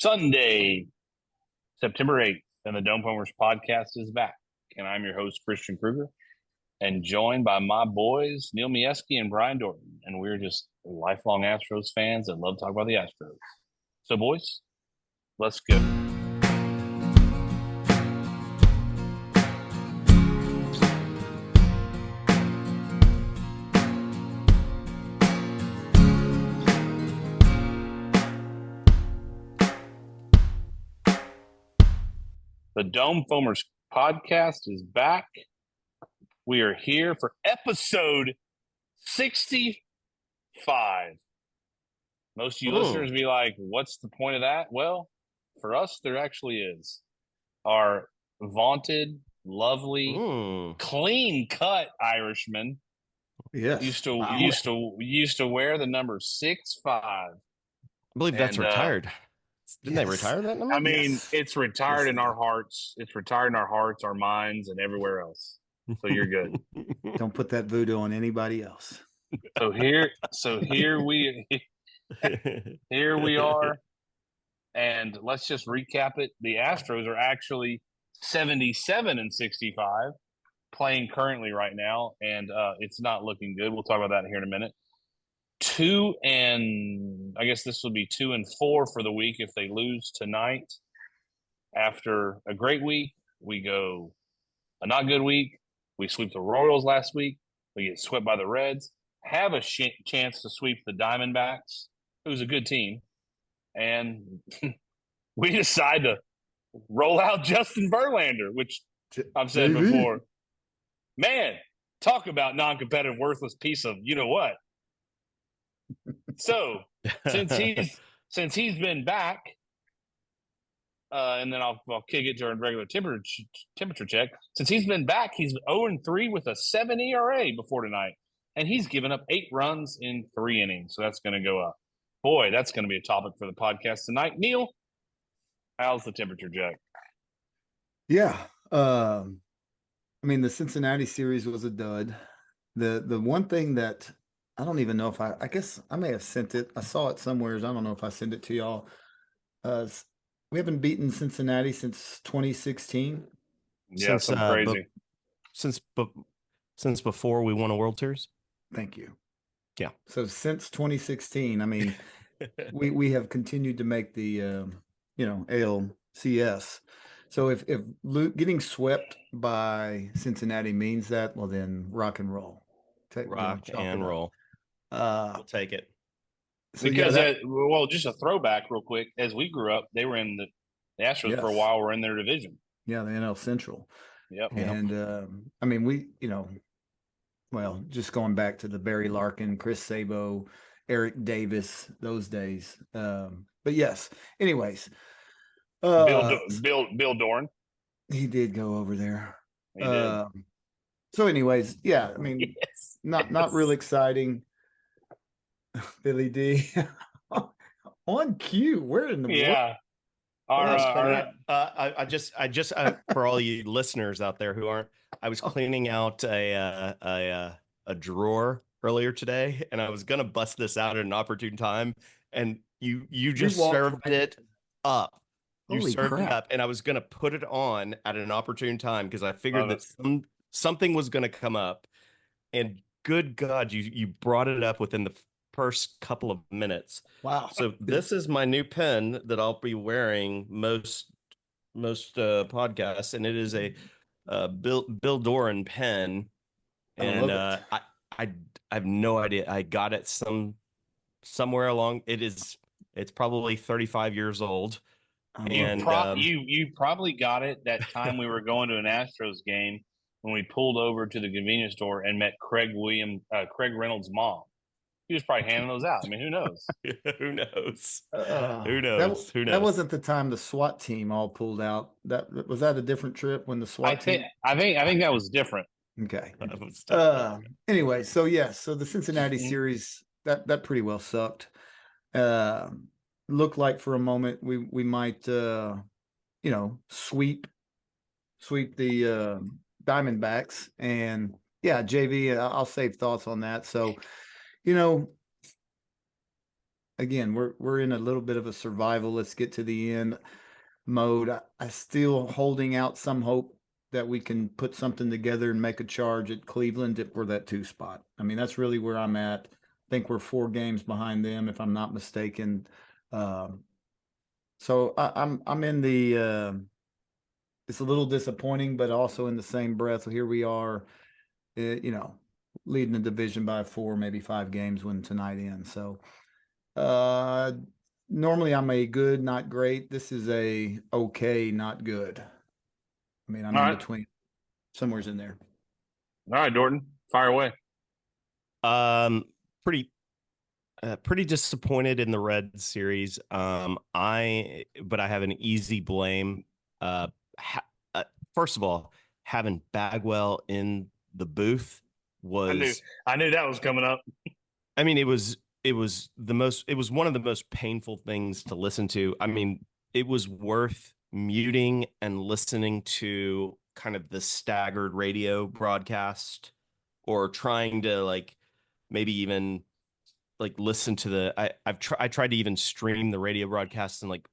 Sunday, September 8th, and the Dome Homers podcast is back. And I'm your host, Christian Kruger, and joined by my boys, Neil Mieski and Brian Dorton. And we're just lifelong Astros fans that love to talk about the Astros. So, boys, let's go. The Dome Foamers podcast is back. We are here for episode 65. Most of you listeners be like, what's the point of that? Well, for us, there actually is. Our vaunted, lovely, clean-cut Irishman used to wear the number 6'5". I believe that's retired. Didn't they retire that number? I mean, it's retired in our hearts. It's retired in our hearts, our minds, and everywhere else. So you're good. Don't put that voodoo on anybody else. So here we are, and let's just recap it. The Astros are actually 77-65, playing currently right now, and it's not looking good. We'll talk about that here in a minute. 2-4 for the week if they lose tonight. After a great week, we go a not good week. We sweep the Royals last week. We get swept by the Reds. Have a chance to sweep the Diamondbacks, who's a good team. And we decide to roll out Justin Verlander, which I've said before. Man, talk about non-competitive, worthless piece of you-know-what. So, since he's been back, and then I'll kick it during regular temperature check. Since he's been back, he's 0-3 with a 7 ERA before tonight, and he's given up 8 runs in 3 innings. So that's going to go up. Boy, that's going to be a topic for the podcast tonight. Neil, how's the temperature check? Yeah, I mean the Cincinnati series was a dud. The one thing that I don't even know if I guess I may have sent it. I saw it somewhere. I don't know if I sent it to y'all. We haven't beaten Cincinnati since 2016. Yeah, crazy. Since before we won a World Series. Thank you. Yeah. So since 2016, I mean, we have continued to make the ALCS. So if getting swept by Cincinnati means that, well then rock and roll. Rock and roll. We'll take it. So because just a throwback real quick. As we grew up, they were in the Astros for a while. Were in their division. Yeah, the NL Central. Yep. And I mean, just going back to the Barry Larkin, Chris Sabo, Eric Davis, those days. But yes. Anyways, Bill Dorn. He did go over there. He did. So, anyways, yeah. I mean, not real exciting. Billy D on cue. Where in the world? I just for all you listeners out there who aren't, I was cleaning out a drawer earlier today, and I was gonna bust this out at an opportune time, and you just served it up. Holy crap. It up, and I was gonna put it on at an opportune time because I figured that something was gonna come up, and good God, you brought it up within the first couple of minutes. Wow. So this is my new pen that I'll be wearing most podcasts, and it is a Bill Doran pen, and I have no idea. I got it somewhere along. It's probably 35 years old. And you probably got it that time we were going to an Astros game when we pulled over to the convenience store and met Craig Reynolds' mom. He was probably handing those out. I mean, who knows? Who knows? Who knows? That wasn't the time the SWAT team all pulled out. Was that a different trip when the SWAT team? I think that was different. Okay. Anyway, so the Cincinnati series that pretty well sucked. Looked like for a moment we might sweep the Diamondbacks, and JV, I'll save thoughts on that. So again, we're in a little bit of a survival. Let's get to the end mode. I still holding out some hope that we can put something together and make a charge at Cleveland for that 2 spot. I mean, that's really where I'm at. I think we're 4 games behind them, if I'm not mistaken. So I'm in the. It's a little disappointing, but also in the same breath, here we are, leading the division by 4, maybe 5 games when tonight ends. So uh, normally I'm a good, not great. This is a okay, not good. I mean, I'm All in right. between, somewhere's in there. All right, Dorton, fire away. Pretty pretty disappointed in the Red series. But I have an easy blame. Uh, ha, First of all, having Bagwell in the booth was, I knew that was coming up. I mean, it was one of the most painful things to listen to. I mean, it was worth muting and listening to kind of the staggered radio broadcast, or trying to like maybe even like listen to I tried to even stream the radio broadcast and like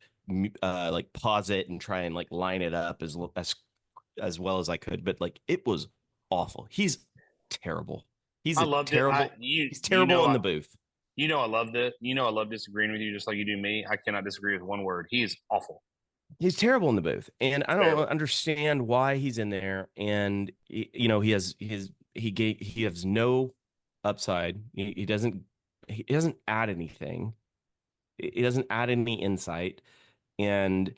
pause it and try and like line it up as well as I could, but like it was awful. He's terrible. I loved it. He's terrible in the booth. I love this. I love disagreeing with you just like you do me. I cannot disagree with one word. He is awful. He's terrible in the booth, and I don't Terrible. understand why he's in there. And he has no upside. He doesn't add anything. He doesn't add any insight, and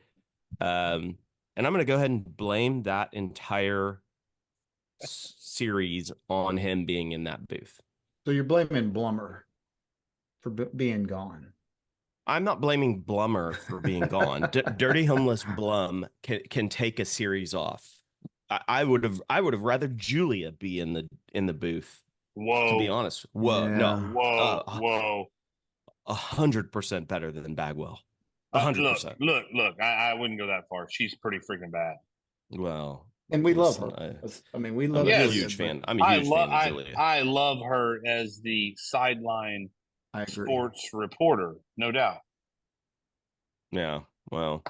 um and I'm going to go ahead and blame that entire series on him being in that booth. So you're blaming Blummer for being gone. I'm not blaming Blummer for being gone. Dirty Homeless Blum can take a series off. I would have rather Julia be in the booth. Whoa. To be honest. Whoa. Yeah. No. Whoa. 100% better than Bagwell. 100%. Look. I wouldn't go that far. She's pretty freaking bad. Well, and we love her. We love I'm Julia, a huge fan. I'm a huge fan of Julia. I love her as the sideline sports reporter, no doubt. Yeah. Well,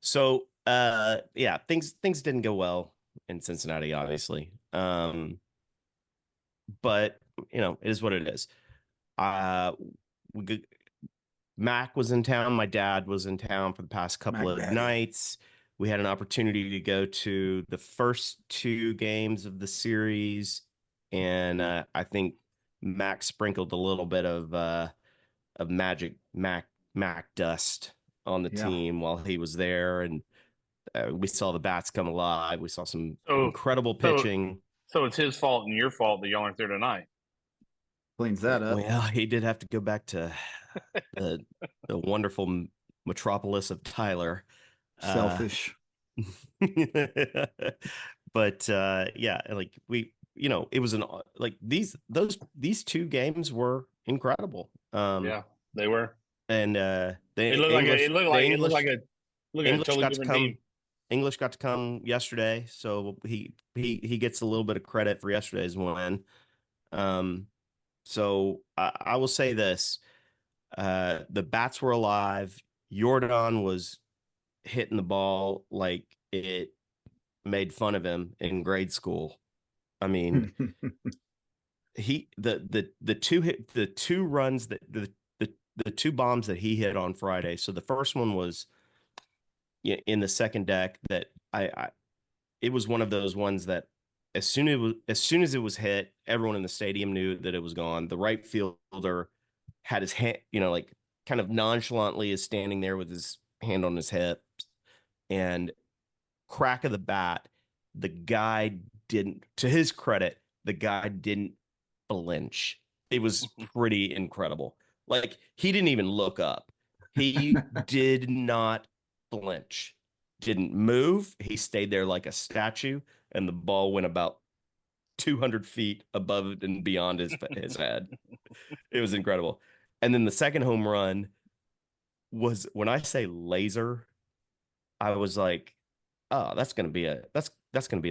so yeah, things didn't go well in Cincinnati, obviously. But it is what it is. Mac was in town. My dad was in town for the past couple of nights. We had an opportunity to go to the first 2 games of the series, and I think Mac sprinkled a little bit of magic Mac dust on the team while he was there, and we saw the bats come alive. We saw some incredible pitching. So it's his fault and your fault that y'all aren't there tonight. Cleans that up. Well, he did have to go back to the wonderful metropolis of Tyler. Selfish. But yeah, like it was these 2 games were incredible. Yeah, they were. And English got to come yesterday, so he gets a little bit of credit for yesterday's win. So I will say this: the bats were alive. Jordan was hitting the ball like it made fun of him in grade school. I mean, the 2 runs that the 2 bombs that he hit on Friday. So the first one was in the second deck that it was one of those ones that as soon as it was hit, everyone in the stadium knew that it was gone. The right fielder had his hand, like kind of nonchalantly is standing there with his hand on his hip, and crack of the bat, the guy didn't, to his credit, the guy didn't flinch. It was pretty incredible. Like, he didn't even look up. He did not flinch, didn't move. He stayed there like a statue, and the ball went about 200 feet above and beyond his head. It was incredible. And then the second home run was, when I say laser, I was like, oh, that's going to be an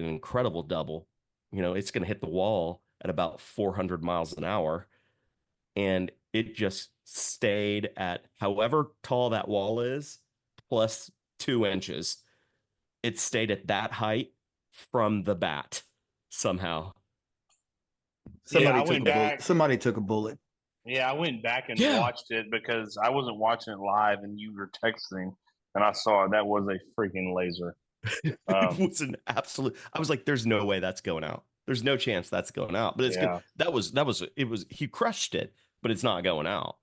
incredible double. It's going to hit the wall at about 400 miles an hour. and it just stayed at however tall that wall is, plus 2 inches. It stayed at that height from the bat somehow. Yeah, I Somebody took went a bullet. back. Somebody took a bullet. Yeah, I went back and Yeah. watched it because I wasn't watching it live, and you were texting, and I saw that was a freaking laser. It was an absolute. I was like, "There's no way that's going out. There's no chance that's going out." But it's good. Yeah. That was. It was. He crushed it, but it's not going out,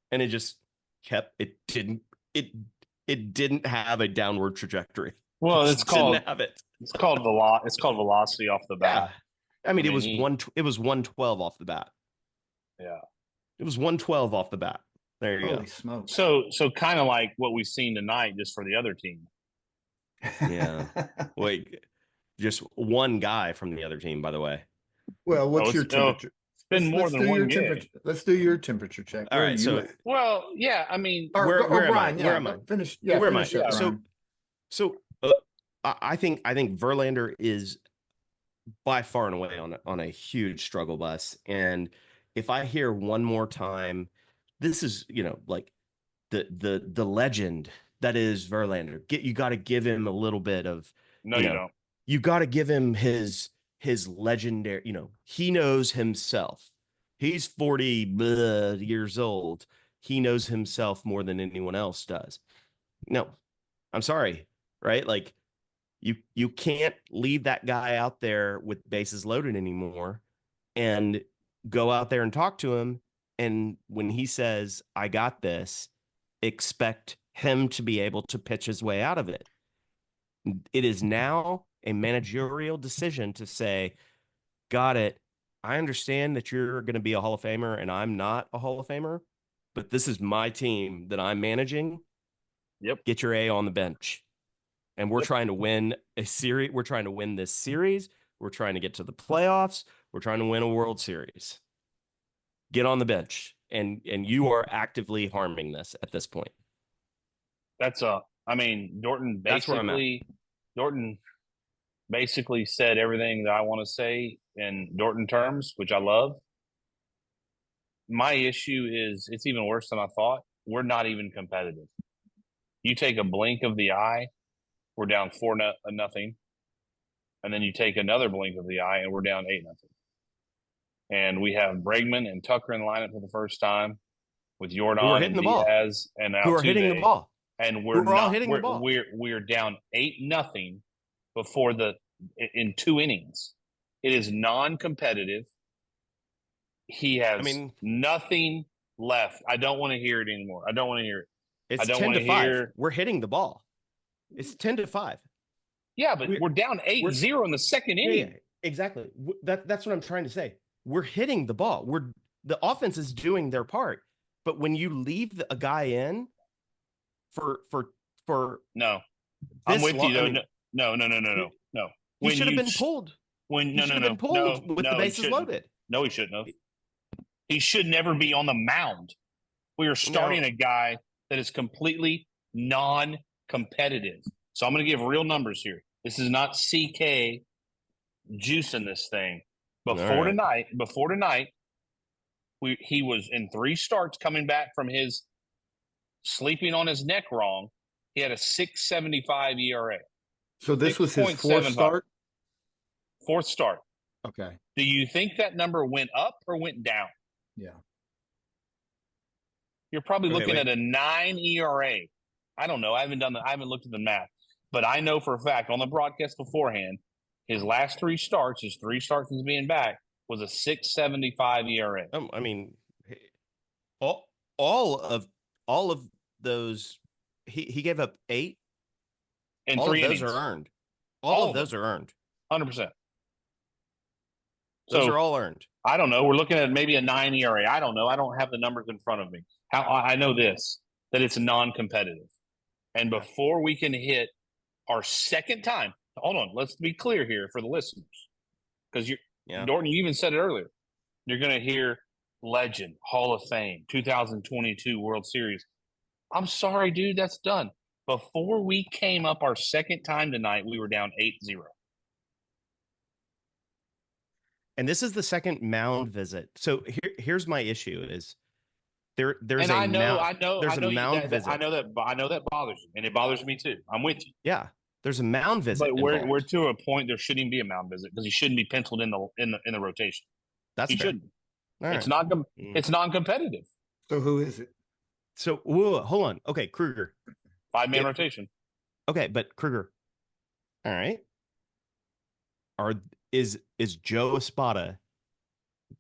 and it just kept. It didn't. It didn't have a downward trajectory. Well, It it's just called didn't have it. it's called velocity off the Yeah. bat. I mean, I it mean, was one. It was 112 off the bat. Yeah. It was 112 off the bat. There you Holy go. smokes. So kind of like what we've seen tonight, just for the other team. Yeah. Wait, just one guy from the other team, by the way. Well, what's Oh, your temperature? It's been more than do your one game. temperature. Let's do your temperature check. All Where right, are you so- at? Well, yeah, I mean, Where am I? Brian, Where am I? Finish. Yeah, Where am I? finish up, Yeah, Brian. So I think Verlander is by far and away on a huge struggle bus. And if I hear one more time, this is, like the legend that is Verlander. You got to give him a little bit of, no, you don't. you got to give him his legendary, he knows himself. He's 40 years old. He knows himself more than anyone else does. No, I'm sorry, right? Like you can't leave that guy out there with bases loaded anymore and go out there and talk to him. And when he says, "I got this," expect him to be able to pitch his way out of it. It is now a managerial decision to say, "Got it. I understand that you're going to be a Hall of Famer and I'm not a Hall of Famer, but this is my team that I'm managing. Yep. Get your A on the bench." And we're trying to win a series. We're trying to win this series. We're trying to get to the playoffs. We're trying to win a World Series. Get on the bench. And you are actively harming this at this point. I mean, Dorton That's where I'm at. basically said everything that I want to say in Dorton terms, which I love. My issue is it's even worse than I thought. We're not even competitive. You take a blink of the eye, we're down 4-0, and then you take another blink of the eye, and we're down 8-0. And we have Bregman and Tucker in the lineup for the first time with Jordan hitting and the ball. Diaz and Altuve. Who are hitting the ball. And we're all hitting the ball. We're down 8-0 in 2 innings. It is non-competitive. He has nothing left. I don't want to hear it anymore. I don't want to hear it. It's 10-5. We're hitting the ball. It's 10-5. Yeah, but we're down 8-0 in the second inning. Yeah, exactly. That's what I'm trying to say. We're hitting the ball. The offense is doing their part. But when you leave a guy in for no, I'm with you though. No. He should have been pulled. He should have been pulled with the bases loaded. No, he shouldn't have. He should never be on the mound. We are starting a guy that is completely non-competitive. So I'm going to give real numbers here. This is not CK juicing this thing. Before tonight, he was in 3 starts coming back from his sleeping on his neck wrong. He had a 6.75 ERA. So this was his 4th start? 4th start. Okay. Do you think that number went up or went down? Yeah. You're probably looking at a 9 ERA. I don't know. I haven't looked at the math. But I know for a fact on the broadcast beforehand, his last 3 starts, his 3 starts since being back, was a 6.75 ERA. I mean, all of those, he gave up 8. And all 3 of those innings. are earned. All of those are earned. 100%. Those are all earned. I don't know. We're looking at maybe a 9 ERA. I don't know. I don't have the numbers in front of me. I know this, that it's non-competitive. And before we can hit our second time, hold on, let's be clear here for the listeners. Because Dorton, you even said it earlier. You're going to hear legend, Hall of Fame, 2022 World Series. I'm sorry, dude, that's done. Before we came up our second time tonight, we were down 8-0. And this is the second mound visit. So here's my issue is There's And a I know, mound. I know, There's I a know mound that, visit. I know that bothers you, and it bothers me too. I'm with you. Yeah, there's a mound visit But we're involved. to a point there shouldn't even be a mound visit because he shouldn't be penciled in the rotation. That's He fair. shouldn't. All It's right. not it's non-competitive. So who is it? So whoa, hold on. Okay, Kruger. 5-man rotation. Okay, but Kruger. All right. Is Joe Espada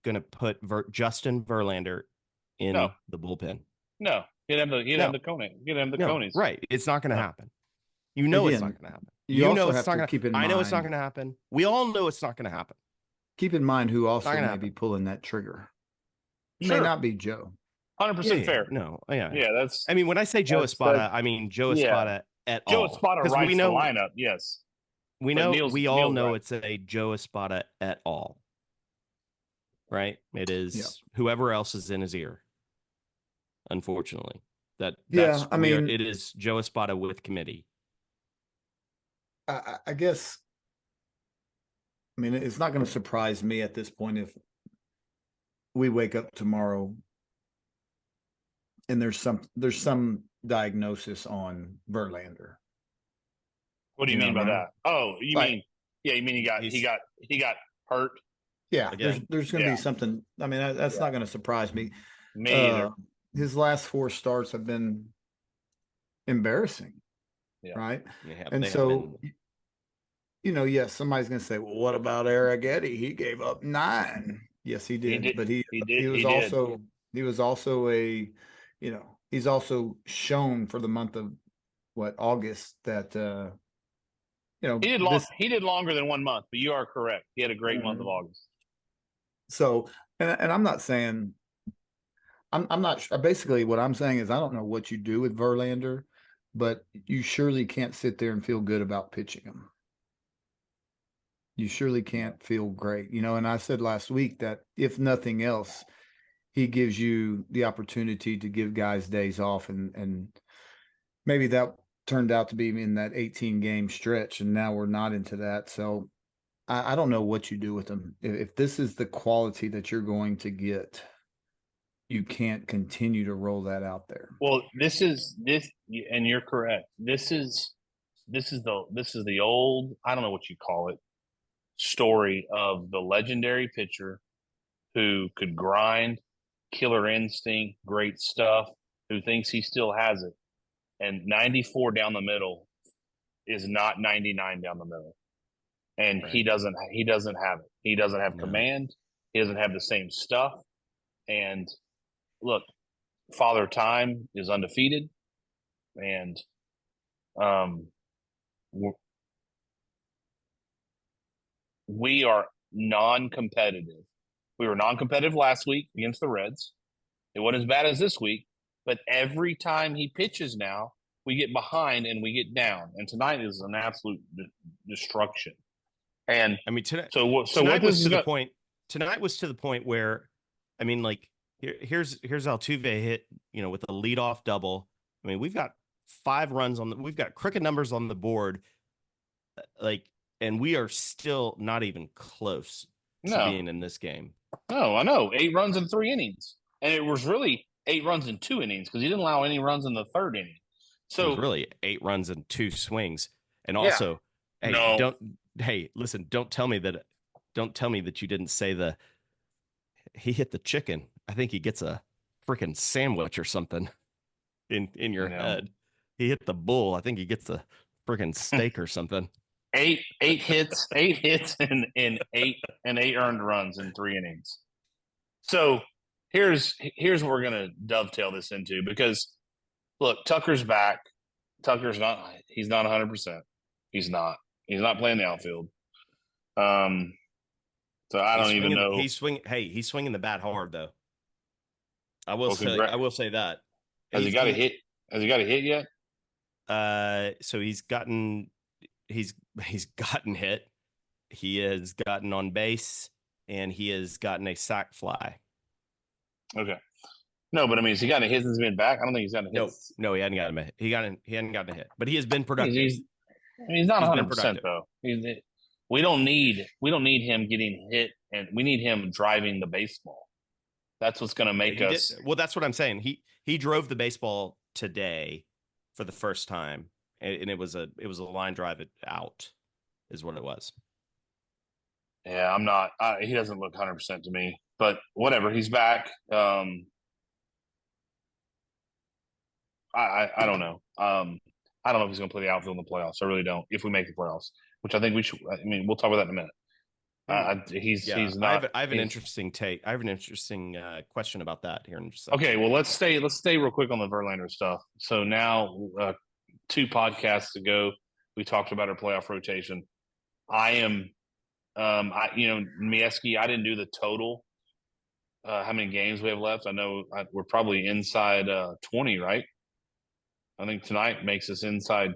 gonna put Justin Verlander No, in the bullpen? no. He'd have No, the Coney. He'd have the no, Coneys. right. It's not gonna No. happen. You know it's not Again, gonna happen. you You know also it's have not to gonna keep in I know it's not mind gonna happen. We all know it's not gonna happen. keep in mind who also gonna may happen. be pulling that trigger. It Sure. may not be Joe. 100% fair. No, yeah. Yeah, that's. I mean, when I say Joe Espada, I mean Joe yeah. Espada at Joe all. Espada Because writes we the know lineup. Yes. we But know we all Neil's know right. it's a Joe Espada at all. Right? It is Yeah. whoever else is in his ear. Unfortunately. It is Joe Espada with committee. I guess. I mean, it's not going to surprise me at this point if we wake up tomorrow and there's some diagnosis on Verlander. What do you mean by that? Oh, you mean he got hurt? Yeah, Again. there's going to be something. I mean, that's not going to surprise me. Me either. His last 4 starts have been embarrassing, right? And so, yes, somebody's going to say, "Well, what about Arrighetti? He gave up 9." Yes, he did, but he was also a, he's also shown for the month of August that he did longer than 1 month, but you are correct. He had a great month of August. So, and I'm not saying I'm not basically what I'm saying is I don't know what you do with Verlander, but you surely can't sit there and feel good about pitching him. You surely can't feel great, and I said last week that if nothing else, he gives you the opportunity to give guys days off, and maybe that turned out to be in that 18-game stretch, and now we're not into that. So I don't know what you do with him. If this is the quality that you're going to get, you can't continue to roll that out there. Well, and you're correct. This is the old, I don't know what you call it, story of the legendary pitcher who could grind, killer instinct, great stuff, who thinks he still has it. And 94 down the middle is not 99 down the middle. And right. he doesn't have it. He doesn't have command. He doesn't have the same stuff. And look, Father Time is undefeated. And we are non-competitive. We were non-competitive last week against the Reds. It wasn't as bad as this week, but every time he pitches now, we get behind and we get down. And tonight is an absolute destruction. And I mean, tonight was to the point where, I mean, like here's Altuve hit, with a leadoff double. I mean, we've got 5 runs we've got crooked numbers on the board, and we are still not even close to being in this game. No, I know. 8 runs in 3 innings. And it was really 8 runs in 2 innings because he didn't allow any runs in the 3rd inning. So it was really 8 runs in 2 swings. And also, listen, don't tell me that you didn't say he hit the chicken. I think he gets a freaking sandwich or something in your head. He hit the bull. I think he gets a freaking steak or something. 8 hits and 8 earned runs in 3 innings. So here's what we're gonna dovetail this into, because look, Tucker's back. He's not 100%. He's not playing the outfield. So I don't even know. He's swinging the bat hard though. I will say that. Has he got a hit? Has he got a hit yet? So he's gotten hit. He has gotten on base, and he has gotten a sac fly. Okay. No, but I mean, has he gotten a hit since he's been back? I don't think he's gotten a hit. No, he hadn't gotten a hit. He hadn't gotten a hit, but he has been productive. He's not 100% though. We don't need him getting hit, and we need him driving the baseball. That's what's going to make us. Well, that's what I'm saying. He drove the baseball today for the first time, and it was a line drive out, is what it was. Yeah, I'm not. He doesn't look 100% to me, but whatever. He's back. I don't know. I don't know if he's going to play the outfield in the playoffs. I really don't. If we make the playoffs, which I think we should. I mean, we'll talk about that in a minute. He's not. I have an interesting take. I have an interesting question about that here in just a second. Okay, well let's stay real quick on the Verlander stuff. So now, 2 podcasts ago, we talked about our playoff rotation. I am, Mieski. I didn't do the total. How many games we have left? I know we're probably inside 20, right? I think tonight makes us inside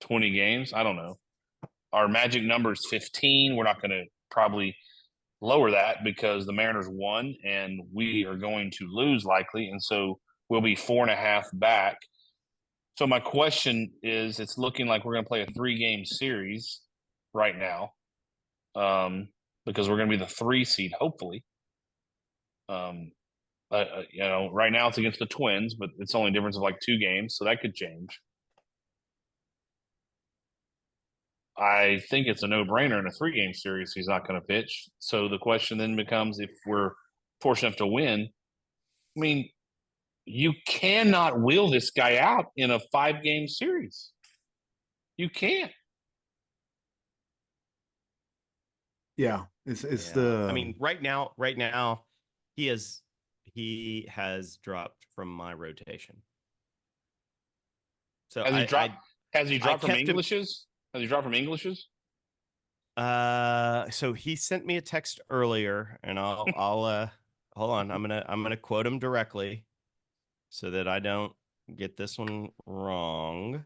20 games. I don't know. Our magic number is 15. We're not going to probably lower that because the Mariners won and we are going to lose likely. And so we'll be 4.5 back. So my question is, it's looking like we're going to play a 3-game series right now, because we're going to be the 3 seed, hopefully. Right now it's against the Twins, but it's only a difference of like 2 games, so that could change. I think it's a no-brainer in a 3-game series. He's not going to pitch. So the question then becomes, if we're fortunate enough to win, I mean, you cannot wheel this guy out in a 5-game series. You can't. Yeah, it's the. I mean, right now, he has dropped from my rotation. So has he dropped from Englishes? Has he dropped from Englishes? So he sent me a text earlier, and I'll hold on. I'm gonna quote him directly, so that I don't get this one wrong.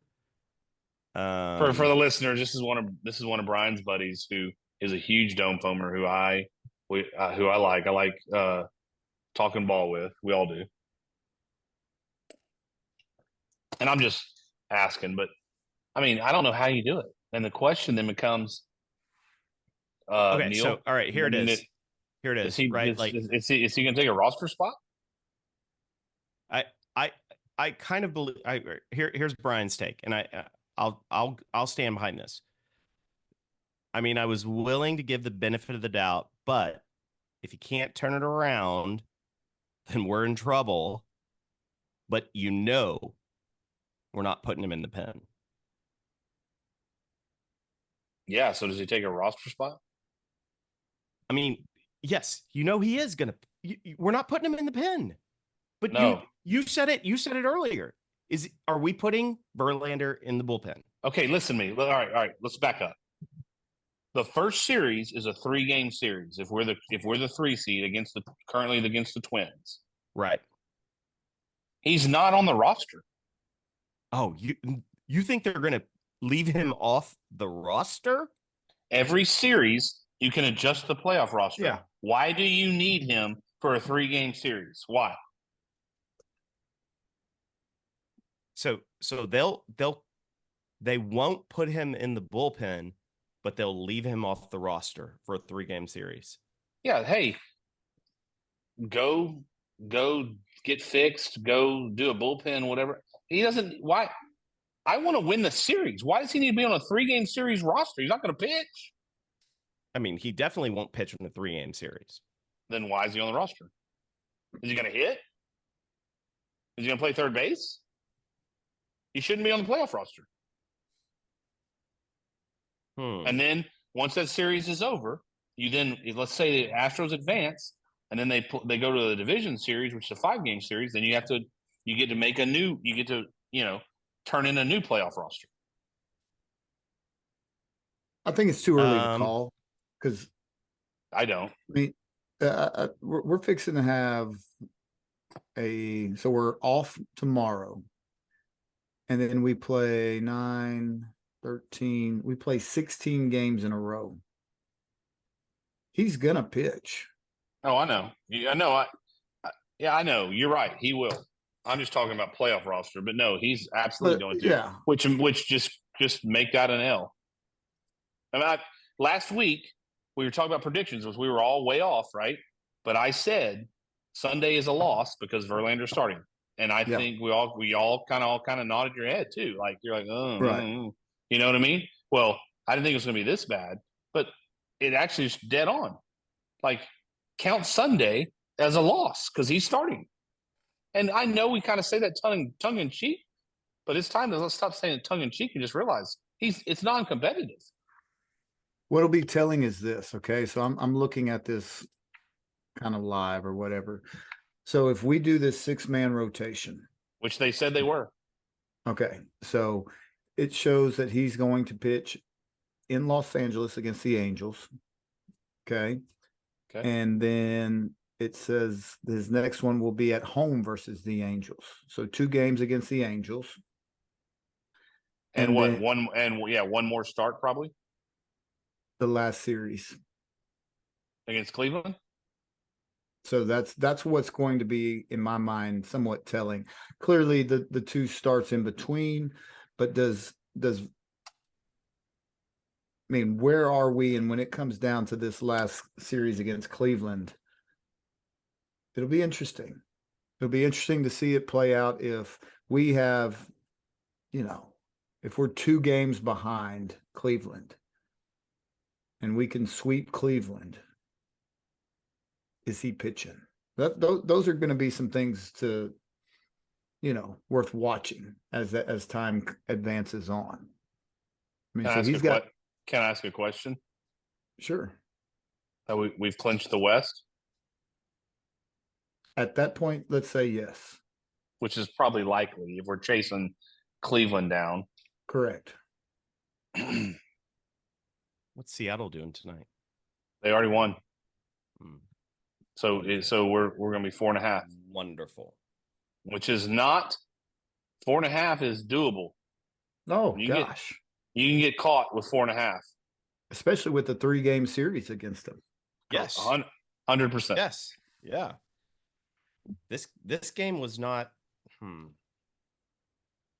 For the listeners, this is one of Brian's buddies who is a huge dome foamer who I like. I like talking ball with. We all do. And I'm just asking, but I mean, I don't know how you do it. And the question then becomes, okay, Neil, so all right, here it is. Here it is. Is he going to take a roster spot? I kind of believe. Here's Brian's take, and I'll stand behind this. I mean, I was willing to give the benefit of the doubt, but if he can't turn it around, then we're in trouble. But we're not putting him in the pen. Yeah, so does he take a roster spot? I mean, yes, he is going to. We're not putting him in the pen. But no. You said it. You said it earlier. Are we putting Verlander in the bullpen? Okay, listen to me. All right. Let's back up. The first series is a 3-game series. If we're the 3 seed currently against the Twins, right? He's not on the roster. Oh, you think they're going to leave him off the roster? Every series, you can adjust the playoff roster. Yeah. Why do you need him for a 3-game series? Why? So they won't put him in the bullpen, but they'll leave him off the roster for a 3-game series. Yeah. Hey, go get fixed. Go do a bullpen, whatever. He doesn't. Why? I want to win the series. Why does he need to be on a 3-game series roster? He's not going to pitch. I mean, he definitely won't pitch in the 3-game series. Then why is he on the roster? Is he going to hit? Is he going to play third base? He shouldn't be on the playoff roster. And then once that series is over, let's say the Astros advance, and then they go to the division series, which is a 5-game series. Then you get to make turn in a new playoff roster. I think it's too early to call because I don't. I mean, we're fixing to have so we're off tomorrow, and then we play 9, 13. We play 16 games in a row. He's gonna pitch. Oh, I know. I know. I know. You're right. He will. I'm just talking about playoff roster, but no, he's absolutely going to. Yeah. Which just make that an L. I mean, last week we were talking about predictions, we were all way off, right? But I said Sunday is a loss because Verlander's starting. And I think we all kind of nodded your head too. Like you're like, oh, right. You know what I mean? Well, I didn't think it was going to be this bad, but it actually is dead on. Like count Sunday as a loss because he's starting. And I know we kind of say that tongue in cheek, but it's time to let's stop saying it tongue in cheek and just realize it's non-competitive. What'll be telling is this, okay? So I'm looking at this kind of live or whatever. So if we do this 6-man rotation, which they said they were, okay, so it shows that he's going to pitch in Los Angeles against the Angels. Okay. And then it says his next one will be at home versus the Angels. So 2 games against the Angels. And one more start probably. The last series against Cleveland. So that's what's going to be, in my mind, somewhat telling. Clearly, the 2 starts in between, but does I mean, where are we? And when it comes down to this last series against Cleveland, it'll be interesting. It'll be interesting to see it play out if we have, if we're 2 games behind Cleveland and we can sweep Cleveland. Is he pitching? Those are going to be some things to, worth watching as time advances on. I mean, Can I ask a question? Sure. We've clinched the West? At that point, let's say yes. Which is probably likely if we're chasing Cleveland down. Correct. What's Seattle doing tonight? They already won. So we're going to be 4.5. Wonderful. Which is not 4.5 is doable. Oh, gosh. You can get caught with 4.5. Especially with the 3-game series against them. Yes. 100%. Yes. Yeah. This game was not. All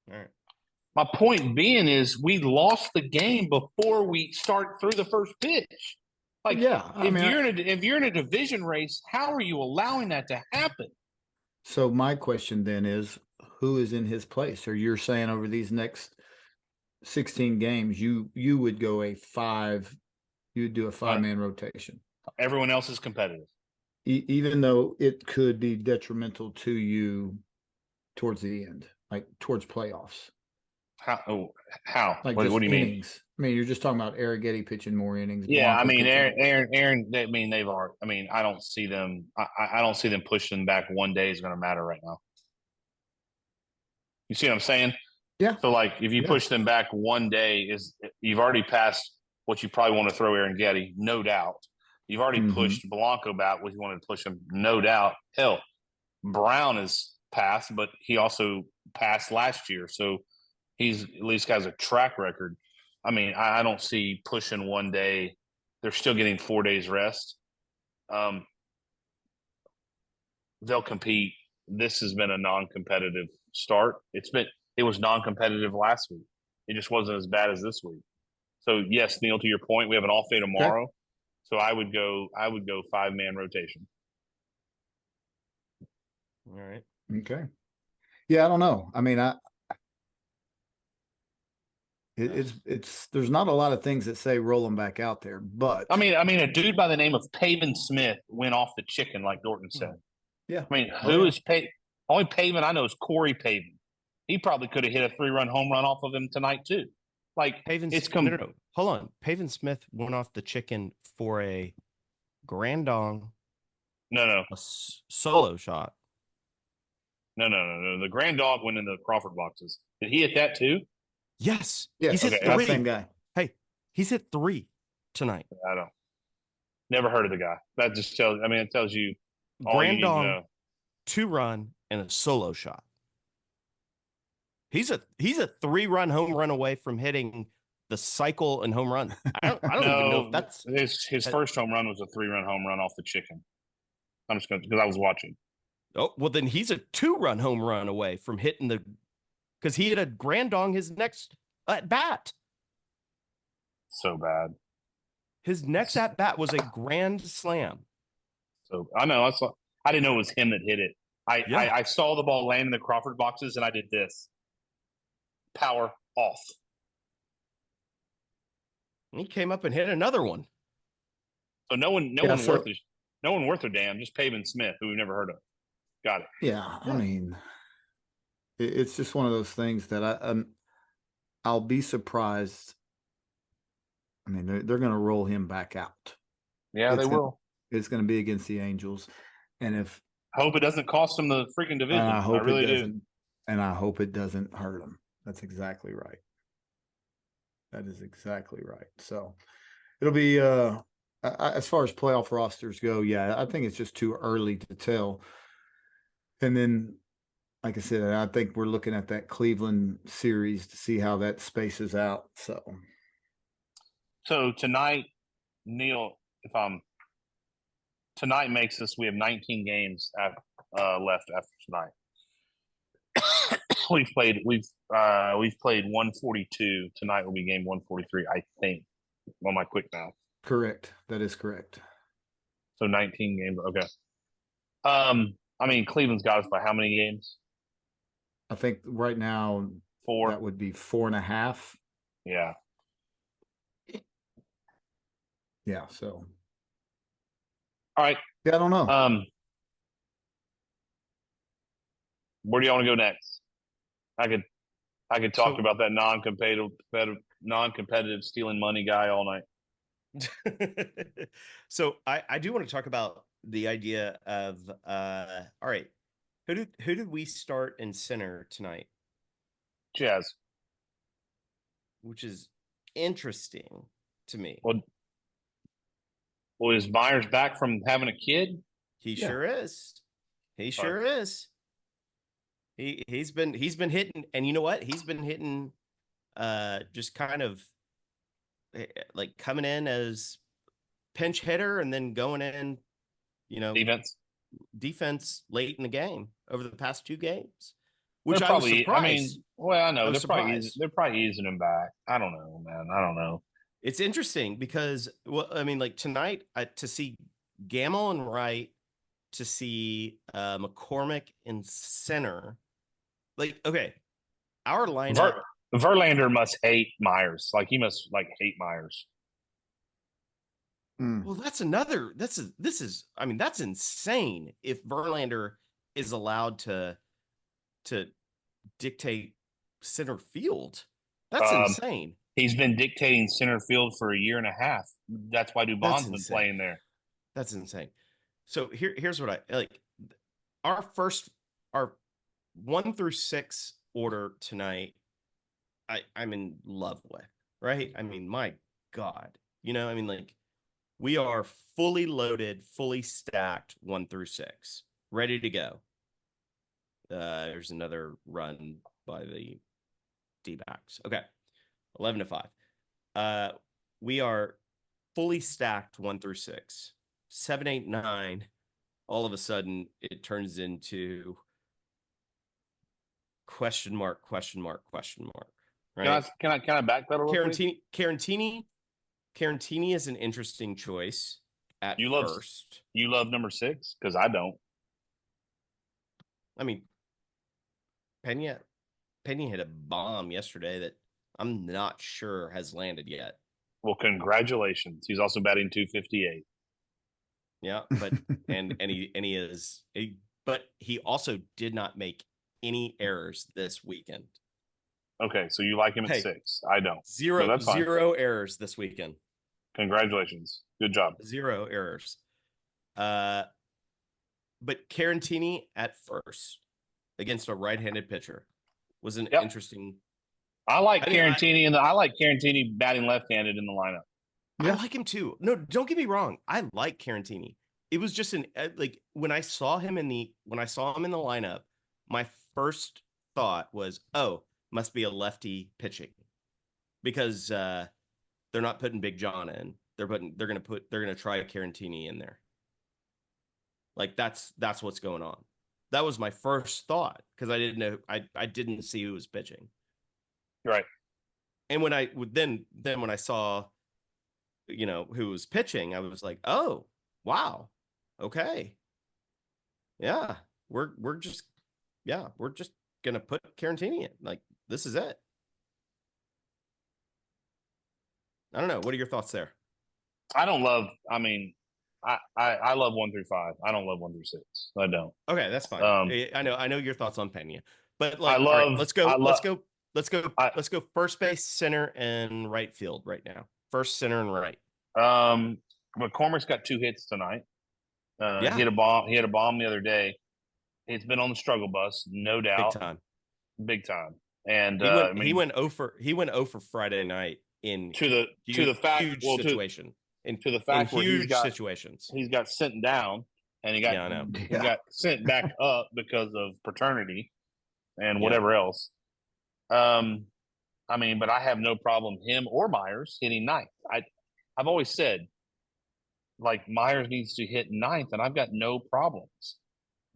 right. My point being is we lost the game before we start through the first pitch. Like, yeah, if you're in a division race, how are you allowing that to happen? So my question then is, who is in his place? Or you're saying over these next 16 games, you would go you would do a 5-man rotation. Everyone else is competitive. Even though it could be detrimental to you towards the end, like towards playoffs. How? Like what do you innings. mean? I mean, you're just talking about Arrighetti pitching more innings. Yeah, Blanco I mean, pitching. Aaron. I mean, they've already. I mean, I don't see them. I don't see them pushing back one day is going to matter right now. You see what I'm saying? Yeah. So, like, if you push them back one day, you've already passed what you probably want to throw Arrighetti, no doubt. You've already pushed Blanco back what you wanted to push him, no doubt. Hell, Brown is passed, but he also passed last year, so he's at least has a track record. I mean, I don't see pushing one day. They're still getting 4 days rest. They'll compete. This has been a non-competitive start. It was non-competitive last week. It just wasn't as bad as this week. So yes, Neil, to your point, we have an off day tomorrow. Okay. So I would go 5-man rotation. All right. Okay. Yeah, I don't know. I mean, it's there's not a lot of things that say roll them back out there, but I mean, a dude by the name of Pavin Smith went off the chicken, like Dorton said. Yeah. I mean, who is Pavin? Only Pavin I know is Corey Pavin. He probably could have hit a 3-run home run off of him tonight too. Like no. Hold on. Pavin Smith went off the chicken for a grand dong. No. A solo shot. No. The grand dog went in the Crawford boxes. Did he hit that too? Yes. He's hit 3. Same guy. Hey, he's hit 3 tonight. I don't. Never heard of the guy. That just tells. I mean, it tells you all grand you need dong, to know. 2-run and a solo shot. He's a 3-run home run away from hitting the cycle and home run. I don't even know if that's his first home run was a 3-run home run off the chicken. I'm just going because I was watching. Oh, well then he's a 2-run home run away from hitting because he hit a grand dong his next at bat. So bad. His next at bat was a grand slam. So I know I didn't know it was him that hit it. I saw the ball land in the Crawford boxes, and I did this. Power off. He came up and hit another one. So no one worth a damn. Just Pavin Smith, who we've never heard of. Got it. Yeah, I mean, it's just one of those things that I'll be surprised. I mean, they're going to roll him back out. Yeah, they will. It's going to be against the Angels, and if hope it doesn't cost them the freaking division. I really do. And I hope it doesn't hurt them. That's exactly right. That is exactly right. So it'll be as far as playoff rosters go. Yeah, I think it's just too early to tell. And then, like I said, I think we're looking at that Cleveland series to see how that spaces out. So tonight, Neil, tonight makes us. We have 19 games left after tonight. we've played 142. Tonight will be game 143, I think, on my quick math. Correct. That is correct. So 19 games. Okay. I mean, Cleveland's got us by how many games? I think right now 4. That would be 4.5. Yeah. Yeah. So. All right. Yeah, I don't know. Where do you want to go next? I could talk about that non-competitive stealing money guy all night. So I do want to talk about the idea of all right, who did we start in center tonight? Jazz, which is interesting to me. Well, is Myers back from having a kid? He sure is. He sure is. He's been hitting, and you know what? He's been hitting just kind of like coming in as pinch hitter and then going in, defense late in the game over the past 2 games. Which I was surprised. I mean, well, I know they're probably easing him back. I don't know, man. I don't know. It's interesting because, well, I mean, like tonight, to see Gamble and Wright, to see McCormick in center, like, okay, our lineup. Verlander must hate Myers. Like, he must hate Myers. Well, that's insane. If Verlander is allowed to dictate center field, that's insane. He's been dictating center field for a year and a half. That's why Dubon's been playing there. That's insane. So here's what I like. Our 1 through 6 order tonight, I'm in love with, right? I mean, my God, I mean, like, we are fully loaded, fully stacked 1 through 6, ready to go. There's another run by the D-backs. Okay. 11-5. We are fully stacked 1 through 6. 7, 8, 9. All of a sudden, it turns into question mark. Right? Can I back that a little bit? Carantini is an interesting choice at first. You love number 6? Because I don't. I mean, Pena hit a bomb yesterday that I'm not sure has landed yet. Well, congratulations. He's also batting .258. Yeah, but but he also did not make any errors this weekend. Okay, so you like him at 6. I don't. Zero errors this weekend. Congratulations. Good job. 0 errors. But Carantini at first against a right-handed pitcher was an interesting. I like Carantini batting left-handed in the lineup. Yeah. I like him too. No, don't get me wrong. I like Carantini. It was just when I saw him in the lineup, my first thought was, oh, must be a lefty pitching, because they're not putting Big John in. They're gonna try Carantini in there. Like, that's what's going on. That was my first thought, because I didn't know. I didn't see who was pitching. Right. And when I saw, who was pitching, I was like, oh, wow, okay. Yeah, we're just gonna put Carantini in. Like, this is it. I don't know. What are your thoughts there? I don't love. I mean, I love 1 through 5. I don't love 1 through 6. I don't. Okay, that's fine. I know your thoughts on Pena, but like, all right, let's go first base, center, and right field right now. First, center, and right. McCormick's got 2 hits tonight. Yeah. He hit a bomb. He hit a bomb the other day. He's been on the struggle bus, no doubt, big time. And he went 0 for Friday night in huge situation. To the fact in where huge situations. He's got sent down, and he got sent back up because of paternity and whatever else. I mean, but I have no problem him or Myers hitting ninth. I've always said, like, Myers needs to hit ninth, and I've got no problems.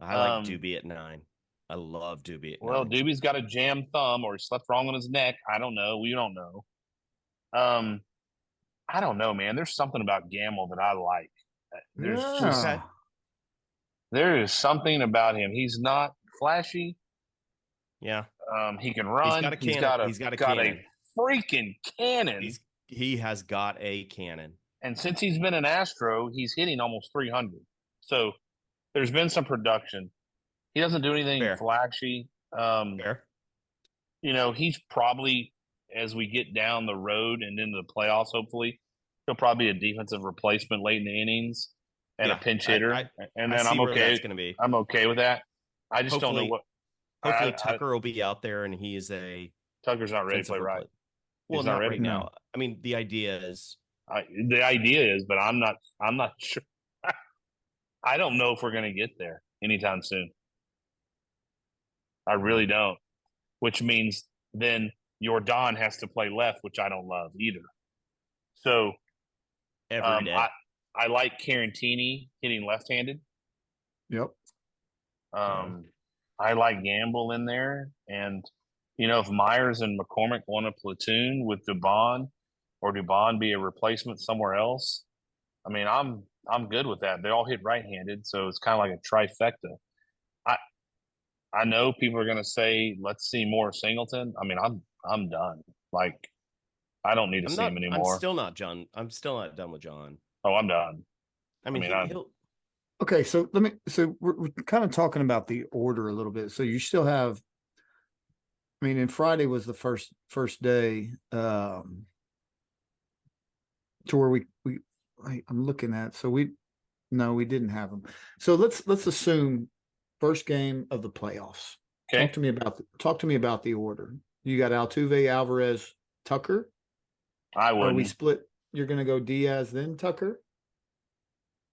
I like Doobie at 9. I love Doobie at 9. Well, Doobie's got a jammed thumb, or he slept wrong on his neck. I don't know. We don't know. I don't know, man. There's something about Gamble that I like. There is something about him. He's not flashy. Yeah. He can run. He's got a cannon. A freaking cannon. He has got a cannon. And since he's been an Astro, he's hitting almost 300. So there's been some production. He doesn't do anything flashy. Fair. You know, he's probably, as we get down the road and into the playoffs, hopefully, he'll probably be a defensive replacement late in the innings and a pinch hitter. And then I'm okay. That's gonna be. I'm okay with that. I just don't know what. Hopefully, Tucker will be out there, and he is a. Tucker's not ready to play right. Well, not right now. I mean, the idea is. But I'm not sure. I don't know if we're going to get there anytime soon. I really don't. Which means then Jordan has to play left, which I don't love either. So every day. I like Carantini hitting left-handed. Yep. I like Gamble in there, and if Myers and McCormick want a platoon with Dubon, or Dubon be a replacement somewhere else, I mean, I'm good with that. They all hit right-handed, so it's kind of like a trifecta. I know people are going to say, let's see more Singleton. I mean, I'm done. Like, I don't need to see him anymore. I'm still not done with John. Oh, I'm done. I mean, he'll. Okay, so we're kind of talking about the order a little bit. So you still have, I mean, and Friday was the first day to where I'm looking at. So we didn't have them. So let's assume first game of the playoffs. Okay. Talk to me about the order. You got Altuve, Alvarez, Tucker. I would. Are we split? You're going to go Diaz, then Tucker.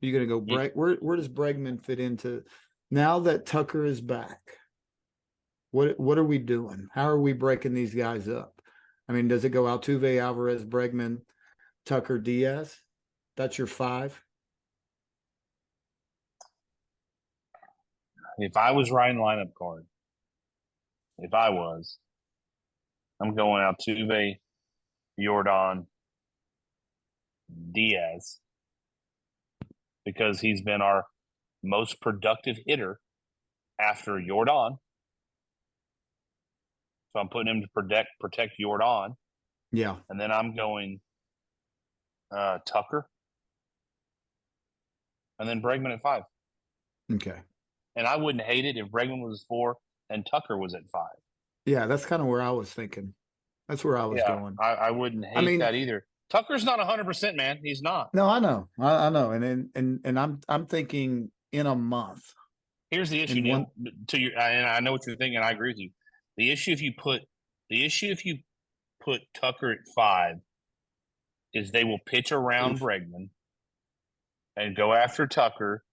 You're going to go Where does Bregman fit into now that Tucker is back? What are we doing? How are we breaking these guys up? I mean, does it go Altuve, Alvarez, Bregman, Tucker, Diaz? That's your 5. If I was writing lineup card, I'm going Altuve, Jordan, Diaz, because he's been our most productive hitter after Jordan. So I'm putting him to protect Jordan. Yeah. And then I'm going Tucker. And then Bregman at 5. Okay. And I wouldn't hate it if Bregman was 4 and Tucker was at 5. Yeah, that's kind of where I was thinking. That's where I was going. I wouldn't hate that either. Tucker's not 100%, man. He's not. No, I know. I know. And I'm thinking in a month. Here's the issue, Neil. And I know what you're thinking. I agree with you. The issue if you put Tucker at 5 is they will pitch around Bregman and go after Tucker.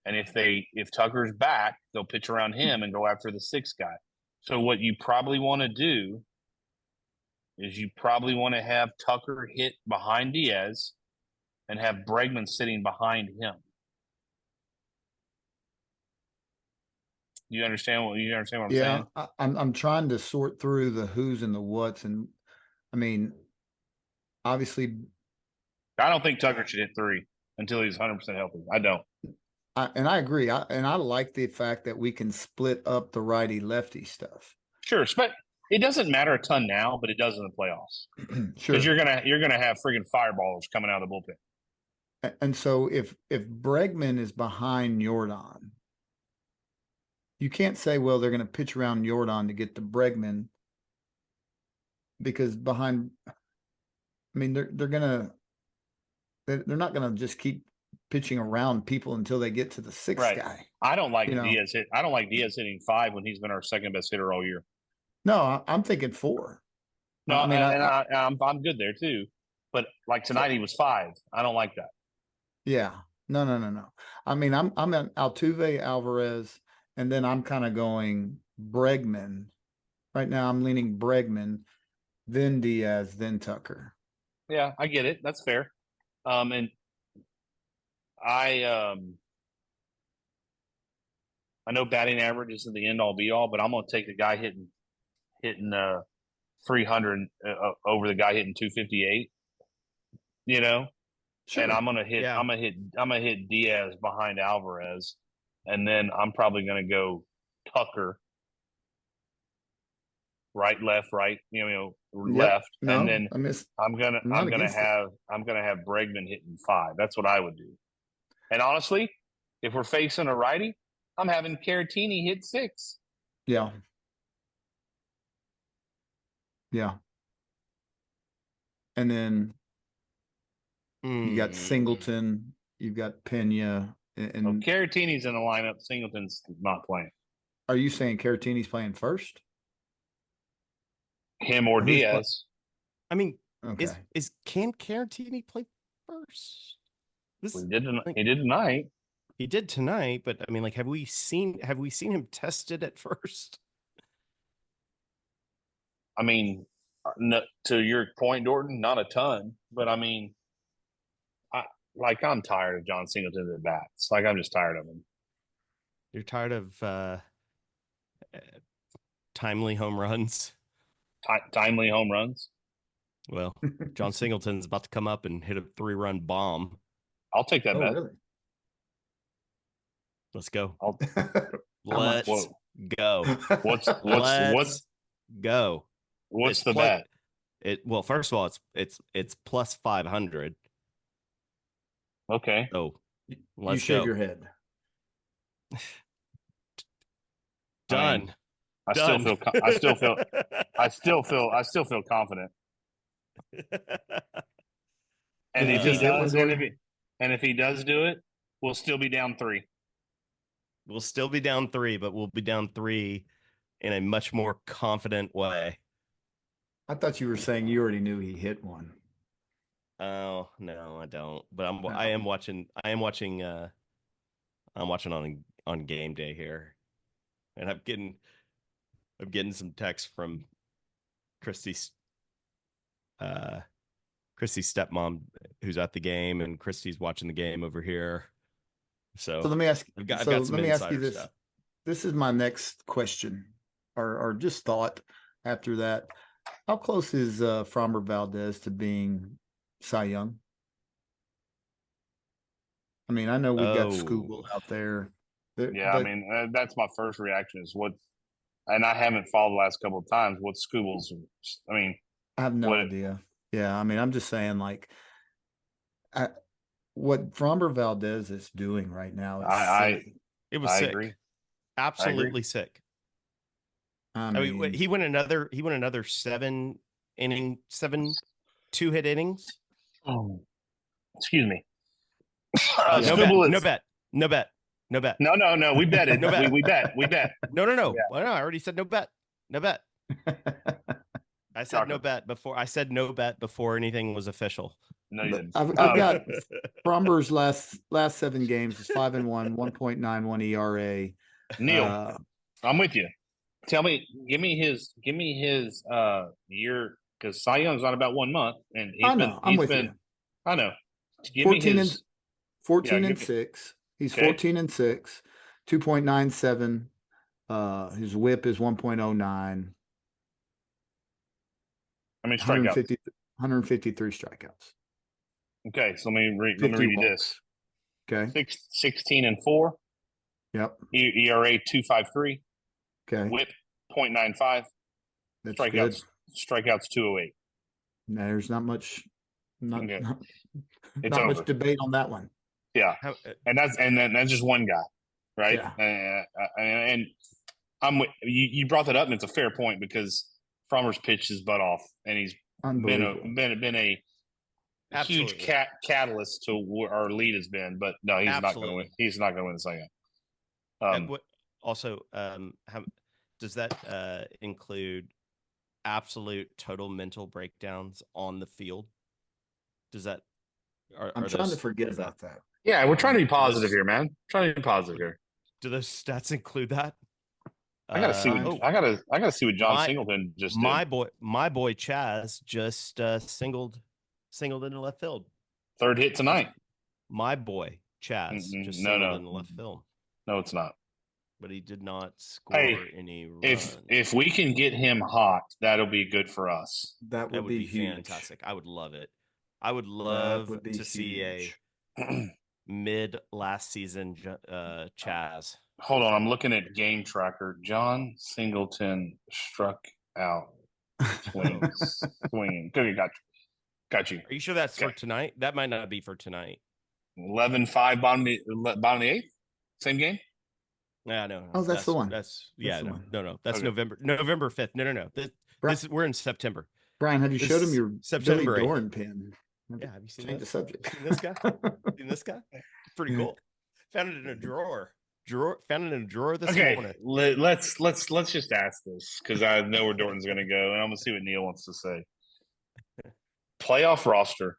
And if Tucker's back, they'll pitch around him and go after the 6th guy. So what you probably want to do is you probably want to have Tucker hit behind Diaz and have Bregman sitting behind him. You understand what I'm saying? Yeah, I'm trying to sort through the who's and the what's, and I mean, obviously, I don't think Tucker should hit 3 until he's 100% healthy. I don't. And I agree. I like the fact that we can split up the righty lefty stuff. Sure, but it doesn't matter a ton now, but it does in the playoffs because Sure. you're gonna have friggin' fireballers coming out of the bullpen. And so if Bregman is behind Jordan, you can't say, well, they're going to pitch around Jordan to get to Bregman because behind, I mean, they're not gonna just keep pitching around people until they get to the sixth Right. guy. I don't like You know? Diaz hit. I don't like Diaz hitting 5 when he's been our second best hitter all year. No, I'm thinking 4. No, I mean, I'm good there too. But like tonight, he was 5. I don't like that. yeah, no. I mean, I'm at Altuve, Alvarez, and then I'm kind of going Bregman. Right now, I'm leaning Bregman, then Diaz, then Tucker. Yeah, I get it. That's fair. And I know batting average isn't the end all be all, but I'm gonna take the guy hitting 300 over the guy hitting 258. You know, Sure. and I'm gonna hit Diaz behind Alvarez, and then I'm probably gonna go Tucker, right, left, right, left, No, and then I'm gonna have it. Bregman hitting 5. That's what I would do. And honestly, if we're facing a righty, I'm having Caratini hit 6. Yeah. Yeah. And then you got Singleton, you've got Pena, and Caratini's in the lineup. Singleton's not playing. Are you saying Caratini's playing first? Him or Diaz? I mean, okay. Can Caratini play first? He did tonight. He did tonight, but I mean, like, have we seen him tested at first? I mean, to your point, Dorton, not a ton, but I mean, I'm tired of John Singleton at bats. Like, I'm just tired of him. You're tired of timely home runs? Timely home runs? Well, John Singleton's about to come up and hit a 3-run bomb. I'll take that bet. Really? Let's go. Let's go. Let's go. What's the bet? Well, first of all, it's plus 500. Okay. So let's you go. shake your head. Done. I still feel confident. And if he does do it, we'll still be down 3. We'll still be down 3, but we'll be down 3 in a much more confident way. I thought you were saying you already knew he hit one. Oh, no, I don't. But I am watching I'm watching on game day here. And I'm getting some text from Christy's stepmom who's at the game, and Christy's watching the game over here. So let me ask I've got some insider this. stuff. This is my next question or just thought after that. How close is Framber Valdez to being Cy Young? I mean, I know we've got Skubal out there. Yeah, I mean, that's my first reaction is and I haven't followed the last couple of times. What's Skubal's? I mean, I have no idea. Yeah, I mean, I'm just saying, like, what Framber Valdez is doing right now is it was sick. Agree. Absolutely sick. I mean, he went another 7 2-hit innings. Oh, excuse me. No bet. No. We betted. No bet. We bet. No. Yeah. Well, no, I already said no bet. No bet. I said no bet before. I said no bet before anything was official. No, you didn't. I've got Fromber's last 7 games is 5-1, 1.91 ERA. Neil, I'm with you. Give me his year, because Cy Young's on about 1 month, and I'm with you. I know. Give 14 me his 14 and 6. He's 14 and 6, 2.97. His whip is 1.09. How many strikeouts? 153 strikeouts. Okay, so let me read you this. Okay. 16-4. Yep. ERA 2.53. Okay. WHIP 0.95. That's good. Strikeouts 208. There's not much, not Okay. not, It's not much over. debate on that one. Yeah, and that's just one guy, right? Yeah. And I'm you. You brought that up, and it's a fair point because Frommer's pitched his butt off, and he's been Unbelievable. a huge catalyst to where our lead has been. But no, he's not going to win. He's not going to win the second. Also, how does that include absolute total mental breakdowns on the field? Does that? I'm trying to forget about that. Yeah, we're trying to be positive here, man. Trying to be positive here. Do those stats include that? I gotta see. I gotta see what John Singleton just did. My boy Chaz just singled into left field. Third hit tonight. My boy Chaz just singled into left field. No, it's not. But he did not score any runs. If we can get him hot, that'll be good for us. That would be fantastic. I would love it. I would love to see a mid last season Chaz. Hold on, I'm looking at game tracker. John Singleton struck out. Swinging. Good, got you. Are you sure that's for tonight? That might not be for tonight. 11-5 bottom of the eighth. Same game. Yeah, no. Oh, that's the one. That's no. That's okay. November 5th. No. We're in September. Brian, have you showed him your September Billy Doran pin? Yeah, have you seen the subject? Seen this guy? Seen this guy? Pretty cool. Found it in a drawer. Found it in a drawer this morning. Let's just ask this because I know where Dorton's going to go, and I'm going to see what Neil wants to say. Playoff roster.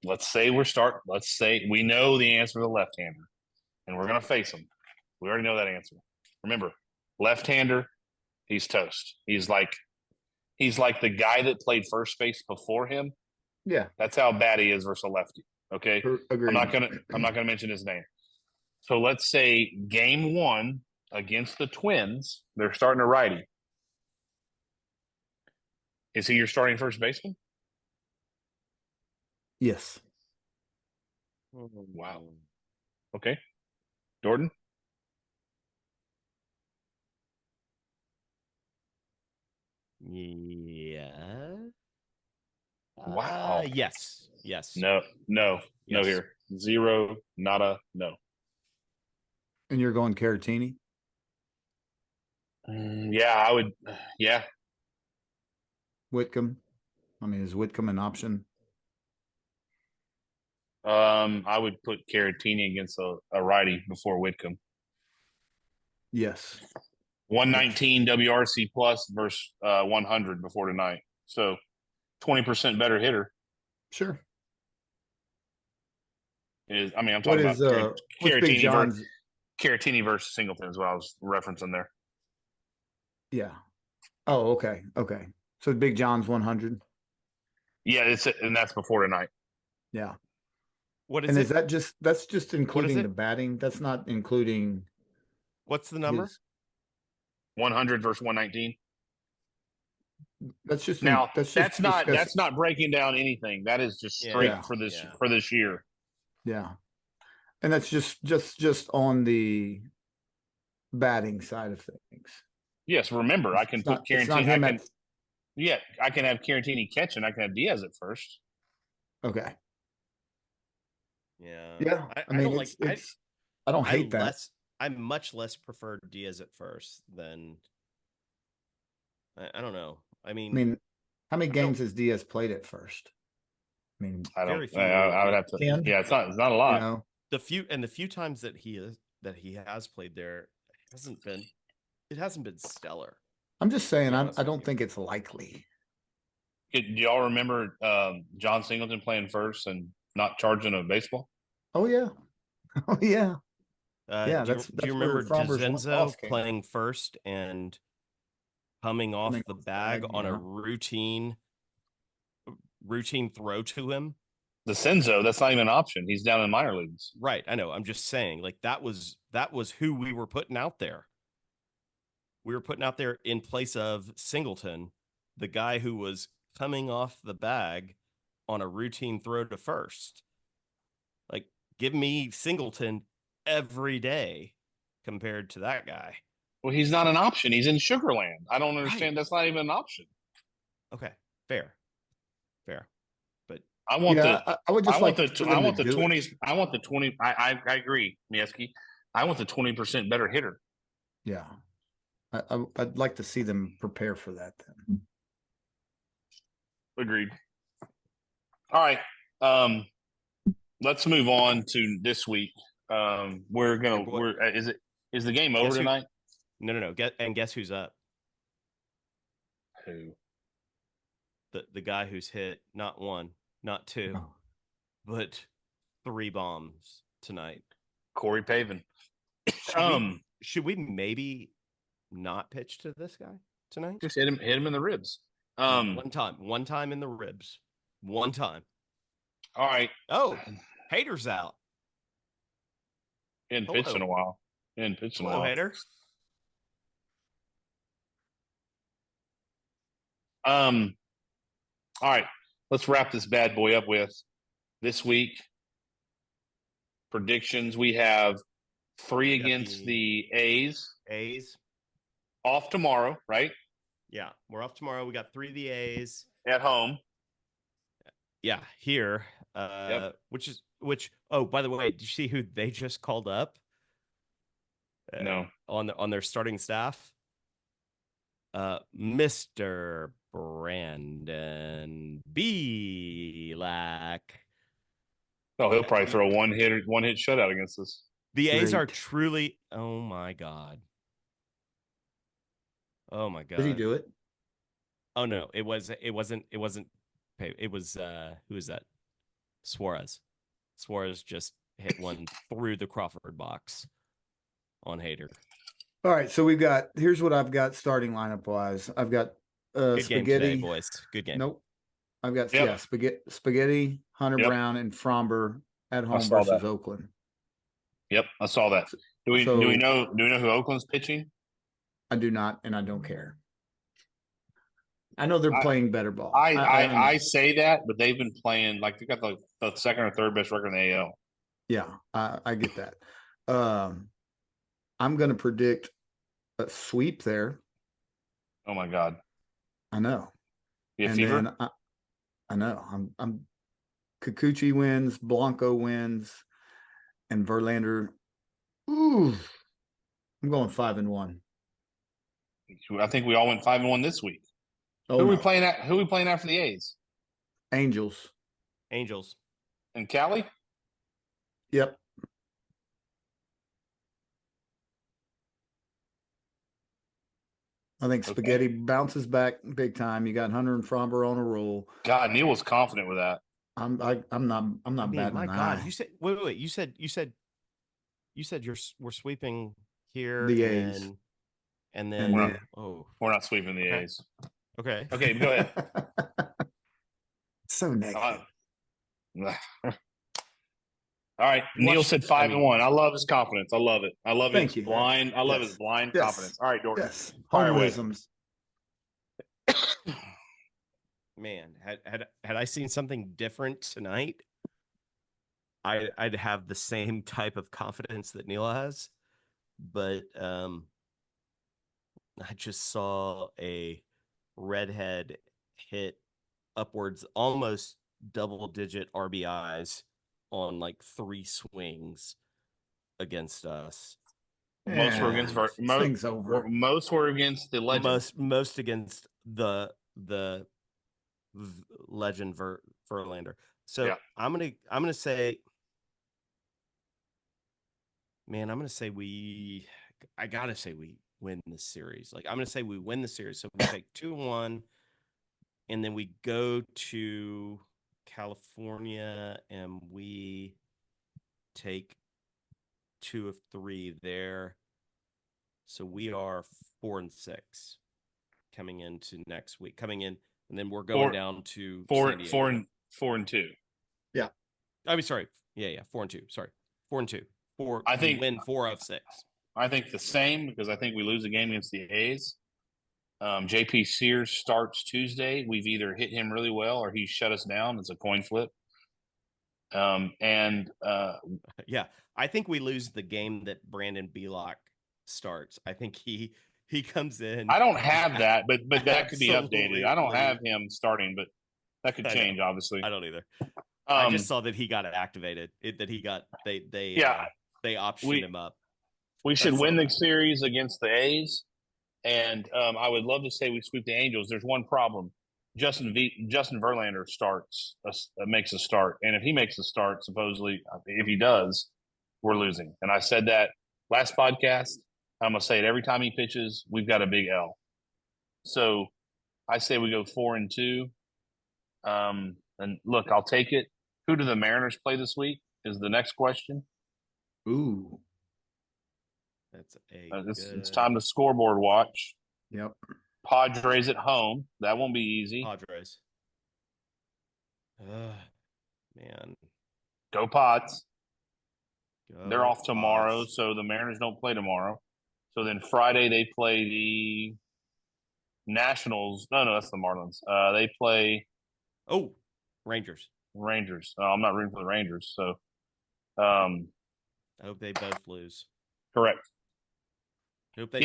Let's say we know the answer to the left-hander, and we're going to face him. We already know that answer. Remember, left-hander, he's toast. He's like the guy that played first base before him. Yeah, that's how bad he is versus a lefty. Okay, agreed. I'm not gonna mention his name. So let's say game 1 against the Twins, they're starting a righty. Is he your starting first baseman? Yes. Wow. Okay, Jordan. Yeah. Wow. Yes. No here. Zero, nada, no. And you're going Caratini? Yeah, I would. Yeah. Whitcomb. I mean, is Whitcomb an option? I would put Caratini against a righty before Whitcomb. Yes. 119 WRC plus versus 100 before tonight. So 20% better hitter. Sure. I'm talking about Caratini versus Singleton is what I was referencing there. Yeah. Oh, okay. So Big John's 100. Yeah, and that's before tonight. Yeah. What is it? Is that's just including the batting? That's not including. What's the number? 100 versus 119. That's just that's not breaking down anything. That is just straight for this year. Yeah. And that's just on the batting side of things. Yes, remember I can put Caratini. I can have Caratini catching. I can have Diaz at first. Okay. Yeah. I mean, I don't hate that. I much less prefer Diaz at first than I don't know. I mean, how many games has Diaz played at first? I mean, I don't. I would have to. 10? Yeah, it's not a lot. You know? The few times that he has played there, it hasn't been stellar. I'm just saying, I don't think it's likely. Do y'all remember John Singleton playing first and not charging a baseball? Oh yeah. Do you remember DeZenzo playing first and coming off the bag on a routine throw to him? DeCenzo, that's not even an option. He's down in minor leagues. Right, I know. I'm just saying, like that was who we were putting out there. We were putting out there in place of Singleton, the guy who was coming off the bag on a routine throw to first. Like, give me Singleton every day compared to that guy. Well, he's not an option. He's in Sugarland. I don't understand. Right. That's not even an option. Okay, fair. But I want I would just like for I them to want the do it. 20s. I want the 20. I agree, Mieski. I want the 20% better hitter. Yeah. I'd like to see them prepare for that then. Agreed. All right. Let's move on to this week. Is the game over tonight? No. Guess who's up? Who? The guy who's hit not one, not two, but 3 bombs tonight. Corey Pavin. Should we maybe not pitch to this guy tonight? Just hit him in the ribs. One time in the ribs. One time. All right. Oh, Hader's out. In pitched in a while. Hello, Hader. All right. Let's wrap this bad boy up with this week predictions. We have 3 against the A's. Off tomorrow, right? Yeah, we're off tomorrow. We got 3 of the A's at home. Yeah, here. Which. Oh, by the way, did you see who they just called up? No. On their starting staff. Mr. Brandon Belak. Oh, he'll probably throw a one hit shutout against us. The A's are truly. Oh my god. Did he do it? Oh no, it wasn't. It was who is that? Suarez. Suarez just hit one through the Crawford box on Hader. All right, so here's what I've got starting lineup wise. I've got Good Spaghetti, game today, boys. Good game. Nope. I've got Spaghetti, Hunter Brown, and Fromber at home versus Oakland. Yep, I saw that. Do we know who Oakland's pitching? I do not, and I don't care. I know they're playing better ball. I say that, but they've been playing like they got the second or third best record in the AL. Yeah, I get that. I'm going to predict a sweep there. Oh my god! I know. Yeah, fever. Then I know. I'm Kikuchi wins, Blanco wins, and Verlander. Ooh, I'm going 5-1. I think we all went 5-1 this week. Who are we playing at? Who are we playing after the A's? Angels. And Cali? Yep. I think Spaghetti bounces back big time. You got Hunter and Fromber on a roll. God, Neil was confident with that. I'm not batting my an God, eye. you said wait. You said we're sweeping here The A's. and then we're not sweeping the A's. Okay, go ahead. So negative. All right. Neil said 5-1. I love his confidence. I love it. I love his blind. I love his blind confidence. All right, Dorton. Yes. Fire away. Man, had I seen something different tonight, I'd have the same type of confidence that Neil has, but I just saw a redhead hit upwards almost double-digit RBIs on like 3 swings against us. Most were against most were against the legend. Most against the legend Verlander. So I'm gonna say, man, I gotta say we win the series. Like I'm gonna say we win the series. So we take 2-1, and then we go to California and we take 2 of 3 there. So we are 4-6 coming into next week. And then we're going down to 4-2. Yeah. I mean, sorry. Yeah. 4-2. Sorry. 4-2. I think we win 4 of 6. I think the same because I think we lose a game against the A's. JP Sears starts Tuesday. We've either hit him really well or he's shut us down. It's a coin flip. Yeah, I think we lose the game that Brandon Belock starts. I think he comes in. I don't have that, but that could be updated. I don't Absolutely. have him starting, but that could change, obviously. I don't either. I just saw that he got activated. They optioned him up. We should win the series against the A's, and I would love to say we sweep the Angels. There's one problem: Justin Verlander makes a start, and if he makes a start, supposedly, if he does, we're losing. And I said that last podcast. I'm gonna say it every time he pitches. We've got a big L. So I say we go 4-2. And look, I'll take it. Who do the Mariners play this week? Is the next question. Ooh, that's it's time to scoreboard watch. Yep. Padres at home. That won't be easy. Padres. Man. Go Pods. They're off Pods. tomorrow, so the Mariners don't play tomorrow. So then Friday they play the Nationals. No, that's the Marlins. They play. Oh, Rangers. I'm not rooting for the Rangers, so. I hope they both lose. Correct. I hope they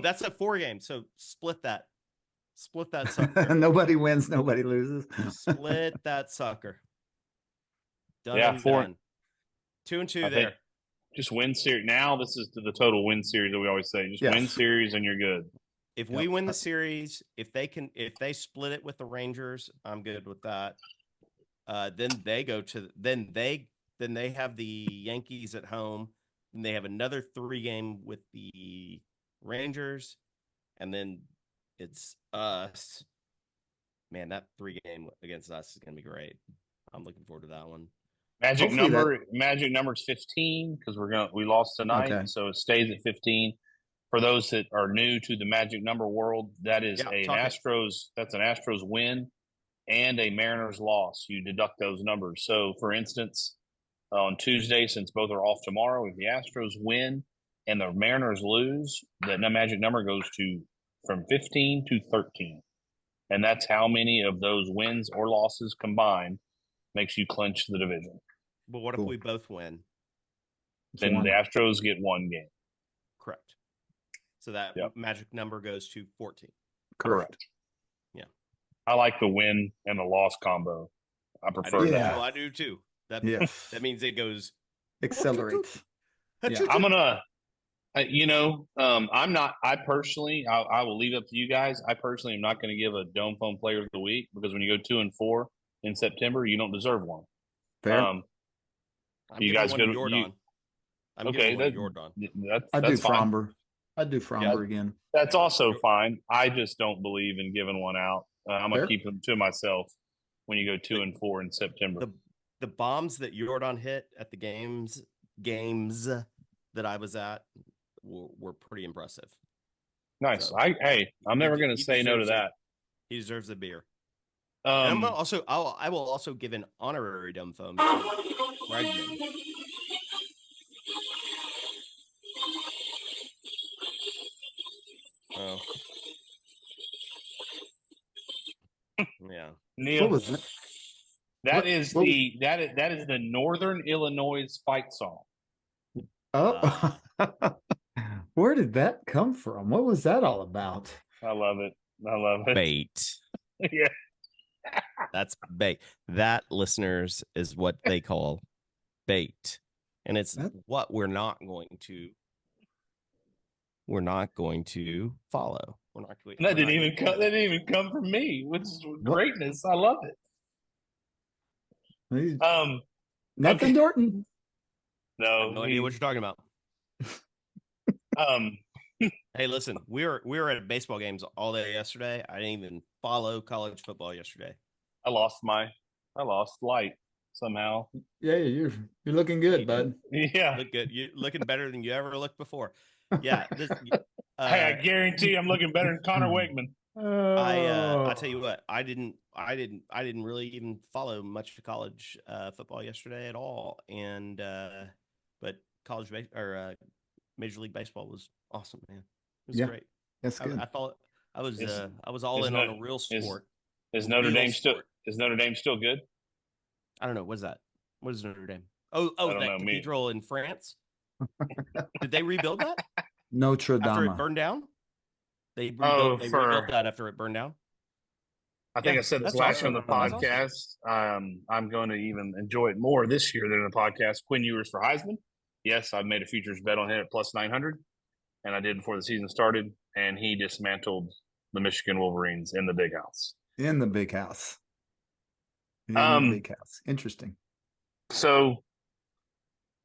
that's a 4 game. So split that. Split that sucker. Nobody wins, nobody loses. Split that sucker. Done. 2-2 there. Just win series. Now this is the total win series that we always say. Just win series and you're good. If we win the series, if they split it with the Rangers, I'm good with that. Then they have the Yankees at home, and they have another 3-game with the Rangers, and then it's us. Man, that 3-game against us is gonna be great. I'm looking forward to that one. Magic number is 15 because we lost tonight, so it stays at 15. For those that are new to the magic number world, that is an Astros win and a Mariners loss. You deduct those numbers. So, for instance, on Tuesday, since both are off tomorrow, if the Astros win and the Mariners lose, the magic number goes from 15 to 13. And that's how many of those wins or losses combined makes you clinch the division. But what if we both win? Then the Astros get 1 game. Correct. So that magic number goes to 14. Correct. Yeah. I like the win and the loss combo. I prefer that. I do too. That means it goes accelerates. I'm gonna, I personally, I will leave it up to you guys. I personally am not going to give a Dome Phone Player of the Week because when you go 2-4 in September, you don't deserve one. Fair. You guys go to okay, that's I do fine. Fromber. I'd do Fromber again. That's also fine. I just don't believe in giving one out. I'm going to keep them to myself when you go 2-4 in September. The bombs that Jordan hit at the games that I was at were pretty impressive. Nice. So, I'm never going to say no to that. He deserves a beer. And I will also give an honorary dumb phone to Bregman. Oh. Yeah. Neil, what was that? That is the Northern Illinois fight song. Oh, where did that come from? What was that all about? I love it. Bait. Yeah. That's bait. That, listeners, is what they call bait. And it's what we're not going to follow. That didn't even come from me, which is greatness. I love it. Nothing, Dorton. No, I have no idea what you're talking about. Hey, listen, we were at baseball games all day yesterday. I didn't even follow college football yesterday. I lost light somehow. Yeah, you're looking good, bud. Yeah, look good. You're looking better than you ever looked before. Yeah. Hey, I guarantee I'm looking better than Connor Wakeman. I tell you what, I didn't really even follow much of college football yesterday at all, and but Major League Baseball was awesome, man. It was great. That's good. I was all in on a real sport. Is Notre Dame still good? I don't know. What's that? What is Notre Dame? Oh, that cathedral in France. Did they rebuild that? Notre Dame. After it burned down? They rebuilt that after it burned down. I think I said this last year on the podcast. Awesome. I'm going to even enjoy it more this year than the podcast. Quinn Ewers for Heisman. Yes, I've made a futures bet on him at plus 900, and I did before the season started, and he dismantled the Michigan Wolverines in the big house. In the big house. Interesting. So,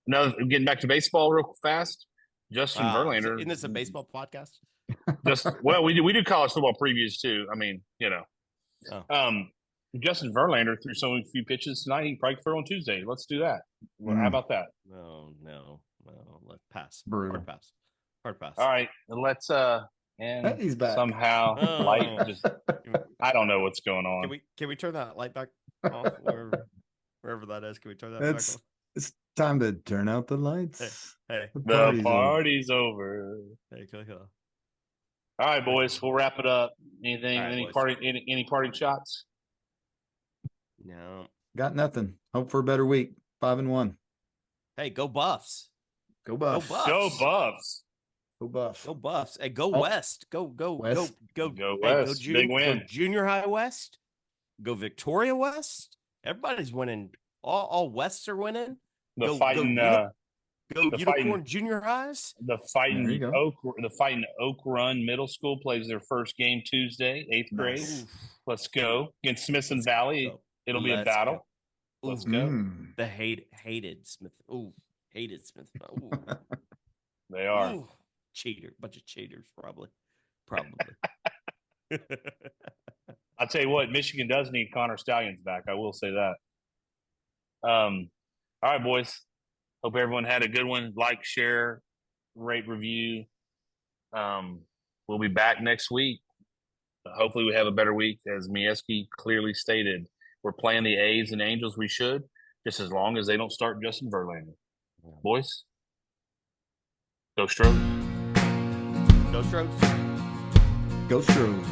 now getting back to baseball real fast. Justin Verlander. Isn't this a baseball podcast? We do college football previews too. I mean, Justin Verlander threw so few pitches tonight. He probably throw on Tuesday. Let's do that. Well, how about that? No. Let's pass. Brutal. Hard pass. All right, let's and he's back somehow light just I don't know what's going on. Can we turn that light back off wherever that is? Can we turn that back off? It's time to turn out the lights. Hey. The party's over. Hey, go. All right, boys, we'll wrap it up. Anything? Right, any parting shots? No. Got nothing. Hope for a better week. 5-1. Hey, go Buffs. Go Buffs. Go Buffs. Go Buffs. Go Buffs. Hey, go West. Go West. Go West. Big win. Go junior high West. Go Victoria West. Everybody's winning. All Wests are winning. Go Unicorn Junior Highs. The fighting Oak Run Middle School plays their first game Tuesday, 8th grade. Nice. Let's go against Smithson Valley. It'll be a battle. Let's go. The hated Smith. Ooh, hated Smith. Ooh. They are. Ooh. Bunch of cheaters, probably. I'll tell you what, Michigan does need Connor Stallions back. I will say that. All right, boys. Hope everyone had a good one. Like, share, rate, review. We'll be back next week. Hopefully we have a better week. As Mieski clearly stated, we're playing the A's and Angels. We should, just as long as they don't start Justin Verlander. Boys, go Strokes. Go Strokes. Go Strokes.